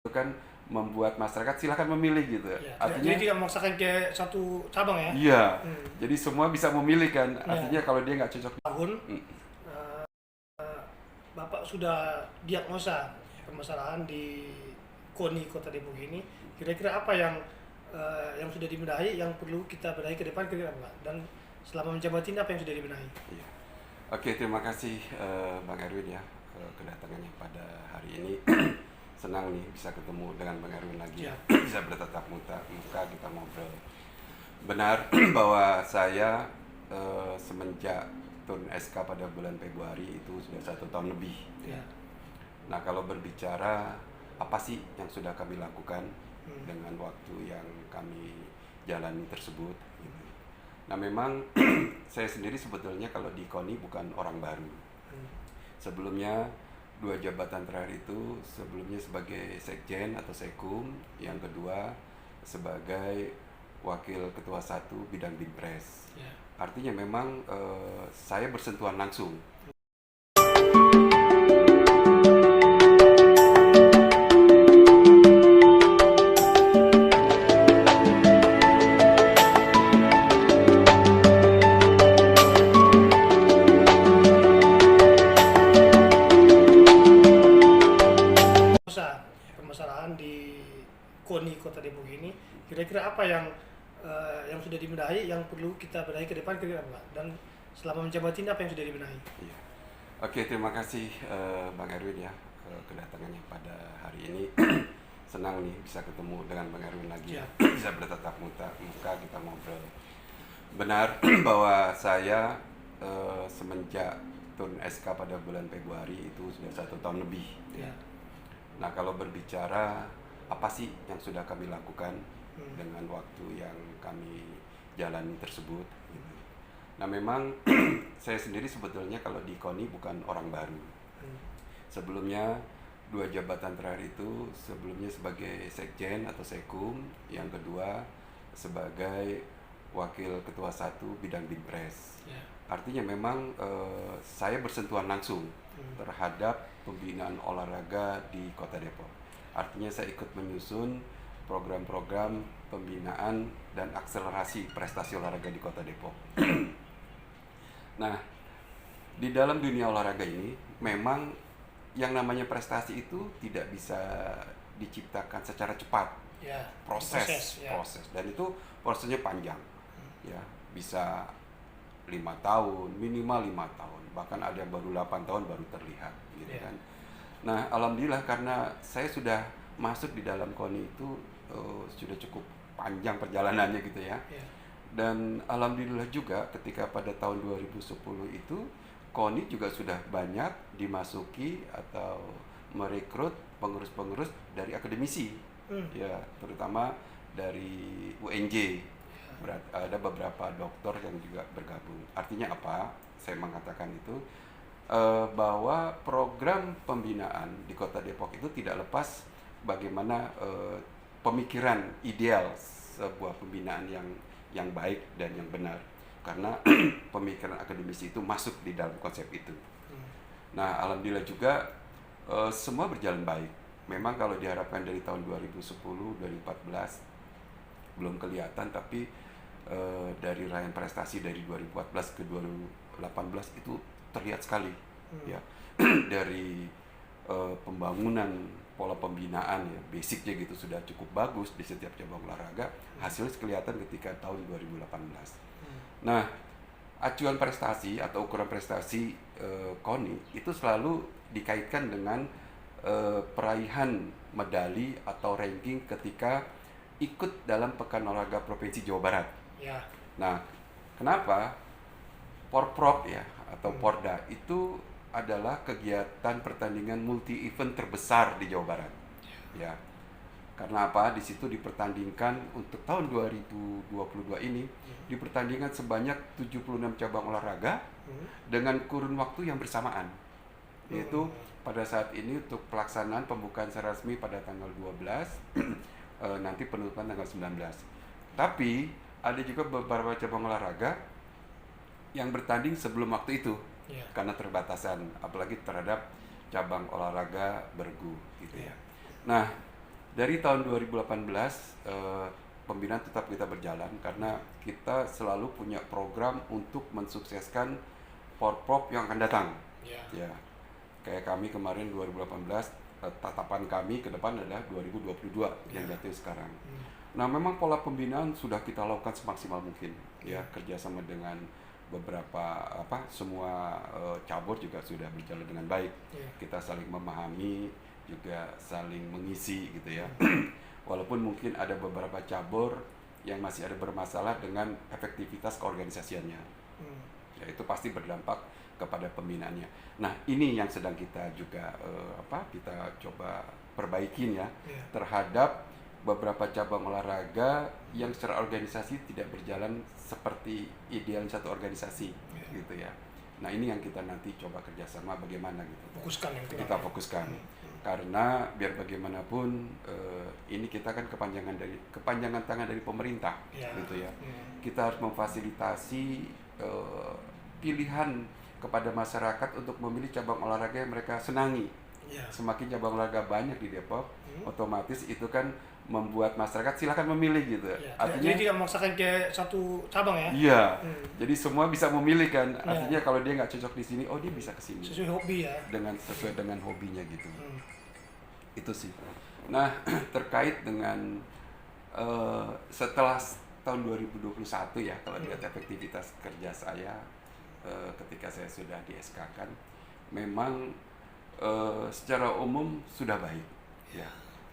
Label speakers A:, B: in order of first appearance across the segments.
A: itu kan membuat masyarakat silakan memilih gitu.
B: Ya,
A: Artinya
B: jadi tidak memaksakan ke satu cabang ya.
A: iya,
B: Hmm.
A: jadi semua bisa memilih kan.
B: Ya,
A: Artinya kalau dia nggak cocok,
B: tahun
A: mm,
B: Bapak sudah diagnosa permasalahan di KONI Kota Depok ini. Kira-kira apa yang sudah dibenahi, yang perlu kita benahi ke depan kira-kira Pak? Dan selama menjabat ini apa yang sudah dibenahi?
A: iya. Oke, terima kasih Bang Erwin ya kedatangannya pada hari ini. Senang nih bisa ketemu dengan Bang Erwin lagi
B: Ya.
A: ya. Bisa bertatap muka kita ngobrol. Benar bahwa saya semenjak turun SK pada bulan Februari itu sudah 1 tahun lebih ya.
B: Ya.
A: Nah, kalau berbicara apa sih yang sudah kami lakukan
B: Hmm.
A: dengan waktu yang kami jalani tersebut gitu. Nah, memang saya sendiri sebetulnya kalau di KONI bukan orang baru.
B: Hmm.
A: Sebelumnya 2 jabatan terakhir itu, sebelumnya sebagai sekjen atau sekum, yang kedua sebagai wakil ketua 1 bidang binpres.
B: Ya.
A: Artinya memang saya bersentuhan langsung.
B: Permasalahan di KONI Kota Depok ini, kira-kira apa yang sudah dibenahi, yang perlu kita benahi ke depan kira-kira Pak? Dan selama menjabat ini apa yang sudah dibenahi?
A: Iya. Oke, terima kasih Bang Erwin ya kedatangannya pada hari ini. Senang nih bisa ketemu dengan Bang Erwin lagi ya.
B: Ya.
A: Bisa bertatap muka kita ngobrol. Benar bahwa saya semenjak turun SK pada bulan Februari itu sudah 1 tahun lebih ya.
B: Ya.
A: Nah, kalau berbicara apa sih yang sudah kami lakukan dengan waktu yang kami jalani tersebut gitu. Nah, memang saya sendiri sebetulnya kalau di KONI bukan orang baru. Sebelumnya 2 jabatan terakhir itu, sebelumnya sebagai sekjen atau sekum, yang kedua sebagai wakil ketua 1 bidang binpres.
B: Ya.
A: Artinya memang saya bersentuhan langsung terhadap pembinaan olahraga di Kota Depok. Artinya saya ikut menyusun program-program pembinaan dan akselerasi prestasi olahraga di Kota Depok. Nah, di dalam dunia olahraga ini memang yang namanya prestasi itu tidak bisa diciptakan secara cepat.
B: Ya.
A: Proses,
B: Ya.
A: dan itu prosesnya panjang. Ya, bisa 5 tahun, minimal 5 tahun, bahkan ada yang baru 8 tahun baru terlihat gitu
B: Ya.
A: kan. Nah, alhamdulillah karena saya sudah masuk di dalam KONI itu sudah cukup panjang perjalanannya gitu ya.
B: Ya.
A: Dan alhamdulillah juga ketika pada tahun 2010 itu KONI juga sudah banyak dimasuki atau merekrut pengurus-pengurus dari akademisi. Ya, terutama dari UNJ. Ada beberapa dokter yang juga bergabung. Artinya apa? Saya mengatakan itu bahwa program pembinaan di Kota Depok itu tidak lepas bagaimana pemikiran ideal sebuah pembinaan yang baik dan yang benar, karena pemikiran akademisi itu masuk di dalam konsep itu. Nah, alhamdulillah juga semua berjalan baik. Memang kalau diharapkan dari tahun 2010, 2014 belum kelihatan, tapi dari raihan prestasi dari 2014 ke 2018 itu terlihat sekali ya. Dari pembangunan pola pembinaan ya, basicnya gitu sudah cukup bagus di setiap cabang olahraga. Hasilnya kelihatan ketika tahun 2018. Nah, acuan prestasi atau ukuran prestasi KONI itu selalu dikaitkan dengan peraihan medali atau ranking ketika ikut dalam Pekan Olahraga Provinsi Jawa Barat.
B: Ya.
A: Nah, kenapa Porprov ya atau Porda itu adalah kegiatan pertandingan multi event terbesar di Jawa Barat. Ya. Karena apa? Di situ dipertandingkan untuk tahun 2022 ini dipertandingkan sebanyak 76 cabang olahraga dengan kurun waktu yang bersamaan. Yaitu pada saat ini untuk pelaksanaan pembukaan secara resmi pada tanggal 12, nanti penutupan tanggal 19. Tapi ada juga beberapa cabang olahraga yang bertanding sebelum waktu itu.
B: Ya.
A: Karena terbatasan, apalagi terhadap cabang olahraga bergu gitu ya. Nah, Dari tahun 2018 pembinaan tetap kita berjalan karena kita selalu punya program untuk mensukseskan Porprov yang akan datang.
B: Ya.
A: Ya, kayak kami kemarin 2018, tatapan kami ke depan adalah 2022 yang jatuh sekarang. Nah, memang pola pembinaan sudah kita lakukan semaksimal mungkin, ya, kerjasama dengan beberapa semua cabur juga sudah berjalan dengan baik. Kita saling memahami, juga saling mengisi gitu ya. Walaupun mungkin ada beberapa cabur yang masih ada bermasalah dengan efektivitas keorganisasiannya. Ya, itu pasti berdampak kepada pembinaannya. Nah, ini yang sedang kita juga kita coba perbaikin ya, terhadap beberapa cabang olahraga yang secara organisasi tidak berjalan seperti ideal satu organisasi gitu ya. Nah, ini yang kita nanti coba kerjasama bagaimana gitu.
B: Fokuskan yang
A: kita fokuskan. Karena biar bagaimanapun ini kita kan kepanjangan tangan dari pemerintah gitu ya. Kita harus memfasilitasi pilihan kepada masyarakat untuk memilih cabang olahraga yang mereka senangi. Semakin cabang olahraga banyak di Depok, otomatis itu kan membuat masyarakat silakan memilih gitu.
B: Artinya jadi tidak memaksakan ke satu cabang ya?
A: Iya. Jadi semua bisa memilih kan. Artinya kalau dia nggak cocok di sini, oh dia bisa ke sini.
B: Sesuai hobi ya.
A: Sesuai dengan hobinya gitu. Itu sih. Nah, terkait dengan setelah tahun 2021 ya, kalau lihat efektivitas kerja saya ketika saya sudah di SK kan, memang secara umum sudah baik ya.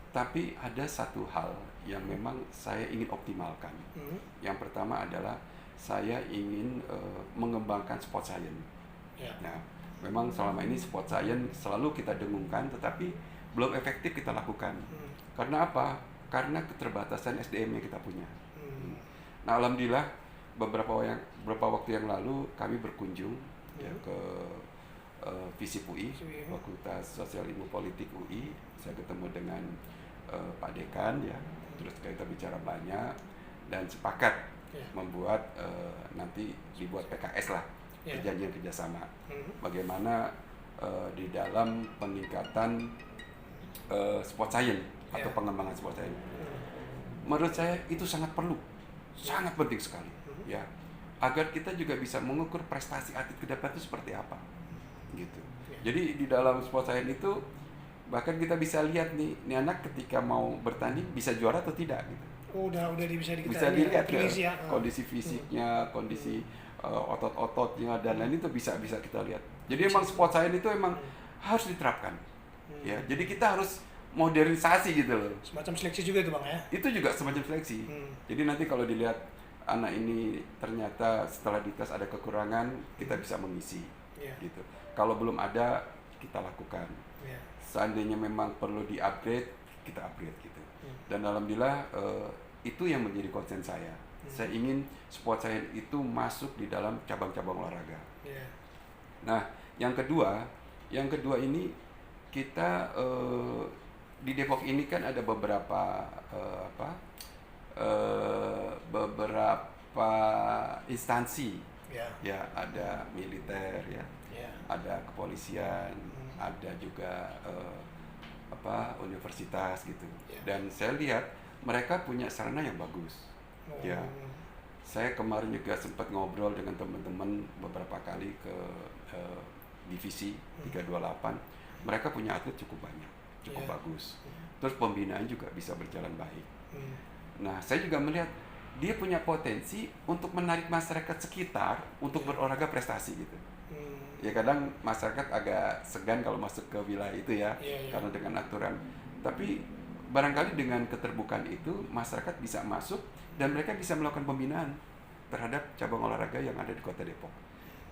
A: Tapi ada satu hal yang memang saya ingin optimalkan. Yang pertama adalah saya ingin mengembangkan sport science. Nah, memang selama ini sport science selalu kita dengungkan, tetapi belum efektif kita lakukan. Karena apa? Karena keterbatasan SDM yang kita punya. Nah, alhamdulillah beberapa waktu yang lalu kami berkunjung ya, ke FISIP UI, Fakultas Sosial Ilmu Politik UI. Saya ketemu dengan Pak Dekan ya, terus kita bicara banyak dan sepakat membuat nanti dibuat PKS lah, perjanjian kerjasama. Bagaimana di dalam peningkatan sport science atau pengembangan sport science. Menurut saya itu sangat perlu, sangat penting sekali ya, agar kita juga bisa mengukur prestasi atlet ke depan itu seperti apa gitu. Jadi di dalam sport science itu bahkan kita bisa lihat nih anak ketika mau bertanding bisa juara atau tidak gitu.
B: Udah bisa
A: dilihat ya, kondisi fisiknya, kondisi otot-ototnya dan lain itu bisa kita lihat. Jadi emang sport science itu emang harus diterapkan. Ya, jadi kita harus modernisasi gitu loh.
B: Semacam seleksi juga itu Bang ya.
A: Itu juga semacam seleksi. Jadi nanti kalau dilihat anak ini ternyata setelah dites ada kekurangan, kita bisa mengisi. Gitu. Kalau belum ada, kita lakukan. Seandainya memang perlu di-upgrade, kita upgrade gitu. Dan alhamdulillah itu yang menjadi concern saya. Saya ingin sport science itu masuk di dalam cabang-cabang olahraga. Nah, yang kedua ini kita di Depok ini kan ada beberapa beberapa instansi. Ya, ada militer ya. Ada kepolisian, ada juga universitas gitu. Dan saya lihat mereka punya sarana yang bagus. Ya. Saya kemarin juga sempat ngobrol dengan teman-teman beberapa kali ke divisi 328. Mereka punya atlet cukup banyak, cukup bagus. Terus pembinaan juga bisa berjalan baik. Nah, saya juga melihat dia punya potensi untuk menarik masyarakat sekitar untuk berolahraga prestasi gitu. Ya kadang masyarakat agak segan kalau masuk ke wilayah itu ya, karena dengan aturan. Tapi barangkali dengan keterbukaan itu masyarakat bisa masuk dan mereka bisa melakukan pembinaan terhadap cabang olahraga yang ada di Kota Depok.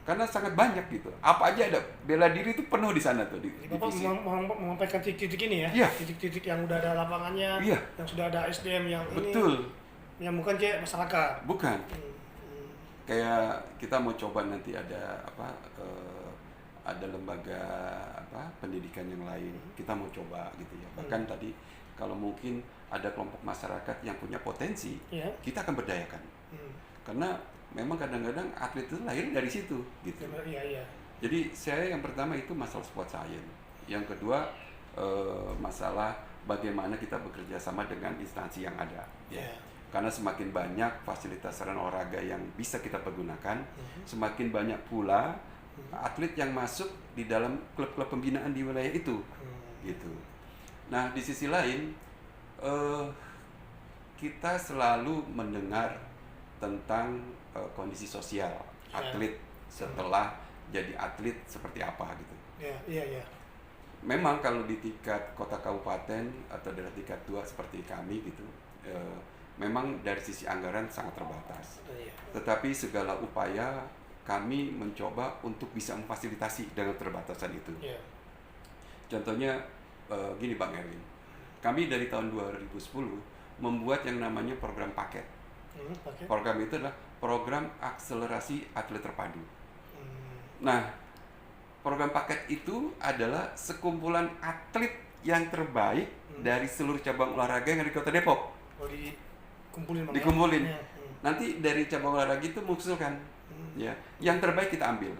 A: Karena sangat banyak gitu. Apa aja ada, bela diri itu penuh di sana tuh di
B: Bapak menyampaikan titik-titik ini ya? Titik-titik yang udah ada lapangannya, yang sudah ada SDM yang
A: betul.
B: Yang bukan kayak masyarakat.
A: Bukan. Kayak kita mau coba nanti ada ada lembaga pendidikan yang lain, kita mau coba gitu ya. Bahkan tadi kalau mungkin ada kelompok masyarakat yang punya potensi, kita akan berdayakan. Karena memang kadang-kadang atlet itu lahir dari situ gitu. Jadi saya yang pertama itu masalah sport science, yang kedua masalah bagaimana kita bekerja sama dengan instansi yang ada.
B: Ya.
A: Karena semakin banyak fasilitas sarana olahraga yang bisa kita pergunakan, semakin banyak pula atlet yang masuk di dalam klub-klub pembinaan di wilayah itu, gitu. Nah, di sisi lain, kita selalu mendengar tentang kondisi sosial atlet setelah jadi atlet seperti apa, gitu.
B: Iya.
A: Memang kalau di tingkat kota kabupaten atau dari tingkat 2 seperti kami gitu, memang dari sisi anggaran sangat terbatas. Tetapi segala upaya kami mencoba untuk bisa memfasilitasi dengan keterbatasan itu. Contohnya gini Bang Erwin, kami dari tahun 2010 membuat yang namanya program paket. Program itu adalah program akselerasi atlet terpadu. Nah, program paket itu adalah sekumpulan atlet yang terbaik dari seluruh cabang olahraga yang ada di Kota Depok. Dikumpulin. Nanti dari cabang olahraga itu mengusulkan, ya, yang terbaik kita ambil.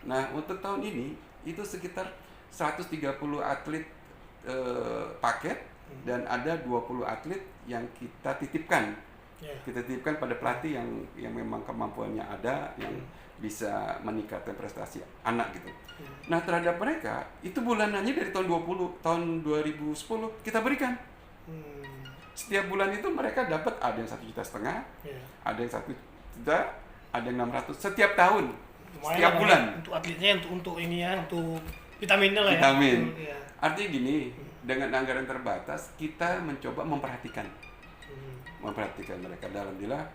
A: Nah, untuk tahun ini itu sekitar 130 atlet paket dan ada 20 atlet yang kita titipkan. Kita titipkan pada pelatih yang memang kemampuannya ada, yang bisa meningkatkan prestasi anak gitu. Nah, terhadap mereka itu bulanannya dari tahun 2010 kita berikan. Setiap bulan itu mereka dapat, ada yang 1,5 juta, ada yang 1 juta, ada yang 600 setiap tahun.
B: Lumayan
A: setiap bulan.
B: Untuk atletnya, untuk ini ya, untuk vitaminnya lah ya.
A: Vitamin. Artinya gini, dengan anggaran terbatas kita mencoba memperhatikan mereka. Dan alhamdulillah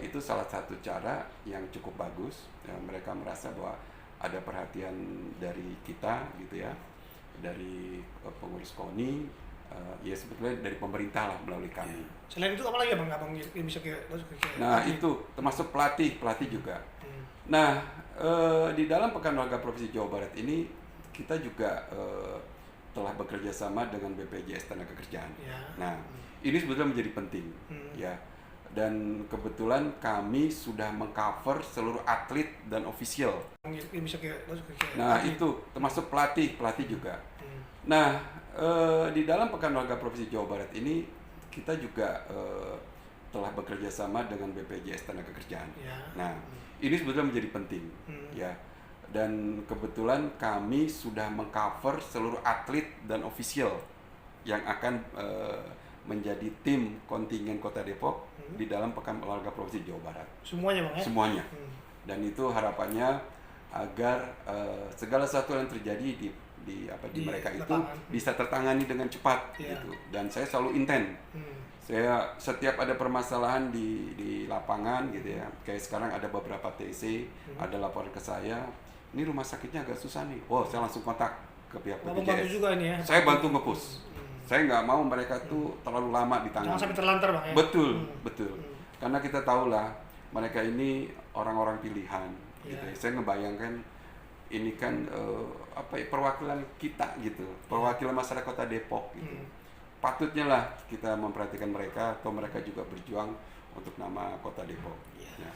A: itu salah satu cara yang cukup bagus. Mereka merasa bahwa ada perhatian dari kita gitu ya, dari pengurus KONI, ya sebetulnya dari pemerintah lah melalui kami.
B: Selain itu apa lagi Bang yang bisa masuk ke
A: Nah, itu termasuk pelatih juga. Nah, di dalam Pekan Olahraga Provinsi Jawa Barat ini kita juga telah bekerja sama dengan BPJS Tenagakerjaan. Nah, ini sebetulnya menjadi penting, ya. Dan kebetulan kami sudah mengcover seluruh atlet dan ofisial.
B: Yang bisa masuk ke
A: Nah, itu termasuk pelatih juga. Nah, di dalam Pekan Olahraga Provinsi Jawa Barat ini kita juga telah bekerja sama dengan BPJS Tenagakerjaan. Nah, ini sebetulnya menjadi penting, ya. Dan kebetulan kami sudah mengcover seluruh atlet dan ofisial yang akan menjadi tim kontingen Kota Depok di dalam Pekan Olahraga Provinsi Jawa Barat.
B: Semuanya Bang ya?
A: Semuanya. Dan itu harapannya agar segala sesuatu yang terjadi di mereka itu bisa tertangani dengan cepat gitu. Dan saya selalu intent. Saya setiap ada permasalahan di lapangan gitu ya. Kayak sekarang ada beberapa TC, ada laporan ke saya, ini rumah sakitnya agak susah nih. Wow, saya langsung kontak ke pihak BPJS.
B: Juga ini ya.
A: Saya bantu nge-push. Saya nggak mau mereka tuh terlalu lama ditangani.
B: Jangan sampai terlantar Bang ya.
A: Betul. Karena kita tahulah mereka ini orang-orang pilihan gitu ya. Saya ngebayangkan ini kan perwakilan kita gitu, perwakilan masyarakat Kota Depok gitu. Patutnya lah kita memperhatikan mereka, atau mereka juga berjuang untuk nama Kota Depok. Ya.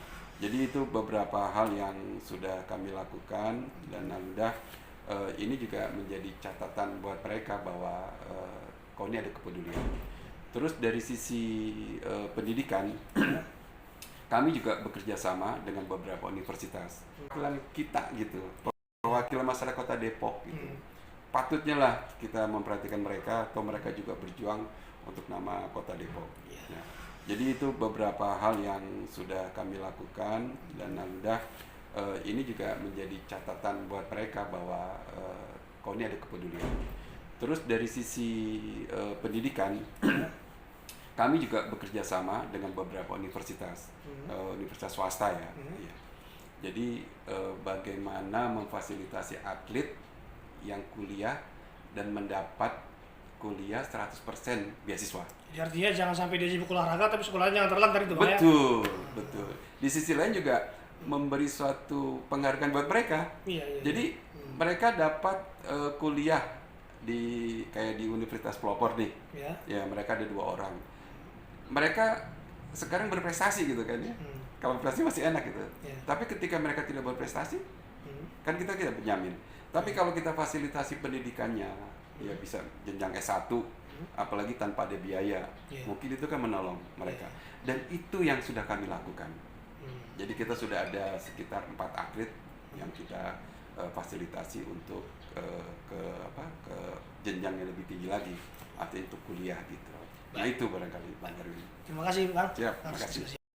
A: Jadi itu beberapa hal yang sudah kami lakukan, dan alhamdulillah ini juga menjadi catatan buat mereka bahwa KONI ada kepedulian. Terus dari sisi pendidikan, kami juga bekerja sama dengan beberapa universitas. Perwakilan kita gitu, perwakilan masyarakat Kota Depok gitu. Patutnya lah kita memperhatikan mereka, atau mereka juga berjuang untuk nama Kota Depok. Ya. Jadi itu beberapa hal yang sudah kami lakukan, dan alhamdulillah ini juga menjadi catatan buat mereka bahwa KONI ada kepedulian. Terus dari sisi pendidikan, kami juga bekerja sama dengan beberapa universitas, universitas swasta ya. Jadi bagaimana memfasilitasi atlet yang kuliah dan mendapat kuliah 100% beasiswa.
B: Jadi artinya jangan sampai dia sibuk olahraga tapi sekolahnya jangan terlantar itu Bang ya.
A: Betul. Di sisi lain juga memberi suatu penghargaan buat mereka. Jadi mereka dapat kuliah kayak di Universitas Pelopor nih. Ya, mereka ada 2 orang. Mereka sekarang berprestasi gitu kan ya. Kalau prestasi masih enak gitu. Tapi ketika mereka tidak berprestasi, kan kita tidak menjamin. Tapi kalau kita fasilitasi pendidikannya, ya bisa jenjang S1, apalagi tanpa ada biaya.
B: Iya.
A: Mungkin itu kan menolong mereka. Dan itu yang sudah kami lakukan. Jadi kita sudah ada sekitar 4 atlet yang kita fasilitasi untuk ke jenjang yang lebih tinggi lagi, artinya untuk kuliah gitu. Nah itu barangkali Bang Erwin.
B: Terima kasih Bang.
A: Siap, terima
B: atas
A: kasih.
B: diskusi.